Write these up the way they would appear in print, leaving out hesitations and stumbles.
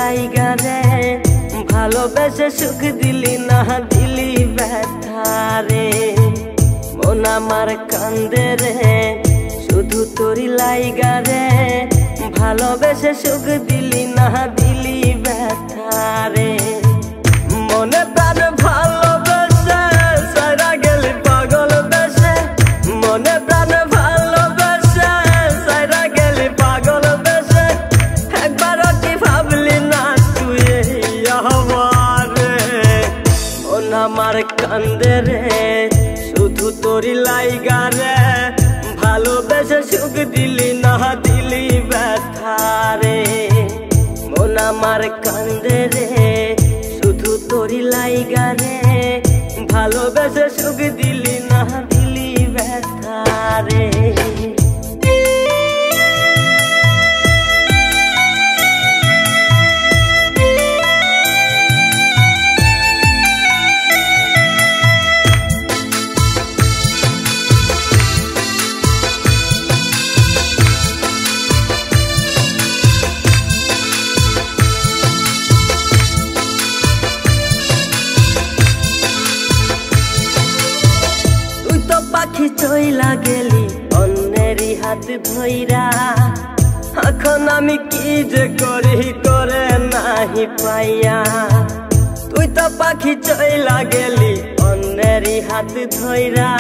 লাইগা রে ভালোবেসে সুখ দিলি না দিলি ব্যথা রে মন আমার কান্দে রে শুধু তোরি লাইগা রে ভালোবেসে সুখ দিলি না দিলি ব্যথা রে মনে প্রাণ ভালোবেসে সারা গেলি পাগল বেশে মনে প্রাণ ভালোবেসে সারা গেলি পাগল বেশে একবারও কি ভাবলি না তুই আমারে মন আমার কান্দে রে শুধু তোরি লাইগা রে ভালোবেসে সুখ দিলি না দিলি ব্যথা রে মন আমার কান্দে রে শুধু তোরি লাইগা রে ভালোবেসে সুখ দিলি না দিলি ব্যথা রে পাখি চইলা গেলি অন্যেরই হাত ধইরা এখন আমি কি যে করি করে নাহি পাইয়া তুই তো পাখি চইলা গেলি অন্যেরই হাত ধইরা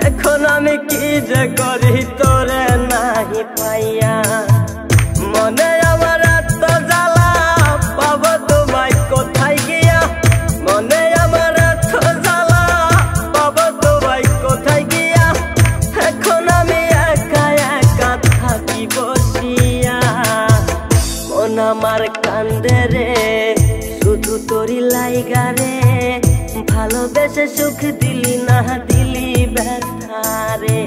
এখন আমি কি যে করি তোরে নাহি পাইয়া মনে আমার এত জ্বালা পাবো তোমায় কোথায় গিয়া মনে আমার এত জ্বালা পাবো তোমায় কোথায় গিয়া এখন আমি একা একা থাকি বসিয়া মন আমার কান্দে রে শুধু তোরি লাইগা রে ভালোবেসে সুখ দিলি না দিলি ব্যথা রে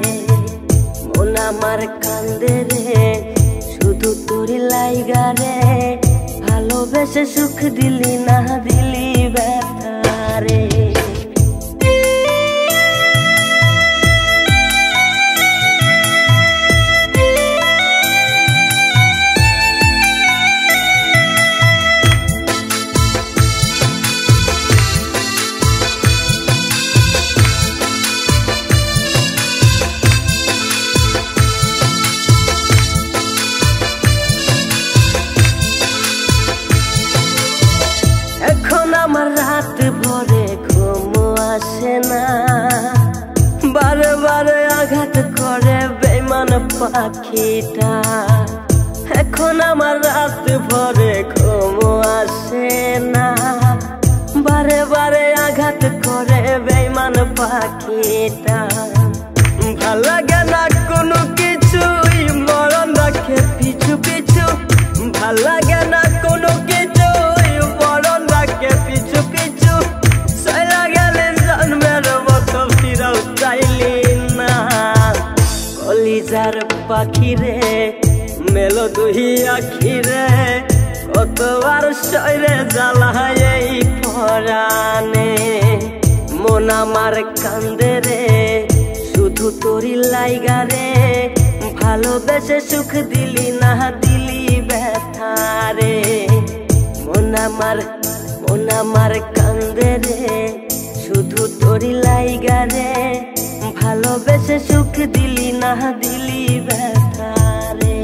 মন আমার কান্দে রে শুধু তোরি লাইগা রে ভালোবেসে সুখ দিলি না দিলি ব্যথা রে এখন আমার রাত ভরে ঘুম আসে না বারে বারে আঘাত করে বেঈমান পাখিটা এখন আমার রাত ভরে ঘুম আসে না বারে বারে আঘাত করে বেঈমান পাখিটা ভাল লাগে না কোনো কিছুই মরণ রাখে পিছু পিছু ভাল লাগে না কোনো কিছুই মরণ রাখে পিছু পিছু চলা গেলে জন্মের মতো ফিরাও চাইলি না কলিজার পাখি রে মেলো দুই আখি রে কতবার শরীরে জ্বালায় এই পরাণে মন আমার কান্দে রে শুধু তোরি লাইগা রে ভালোবেসে সুখ দিলি না দিলি ব্যথা রে মন আমার কান্দে রে শুধু তোরি লাইগা রে ভালোবেসে সুখ দিলি না দিলি ব্যথা রে।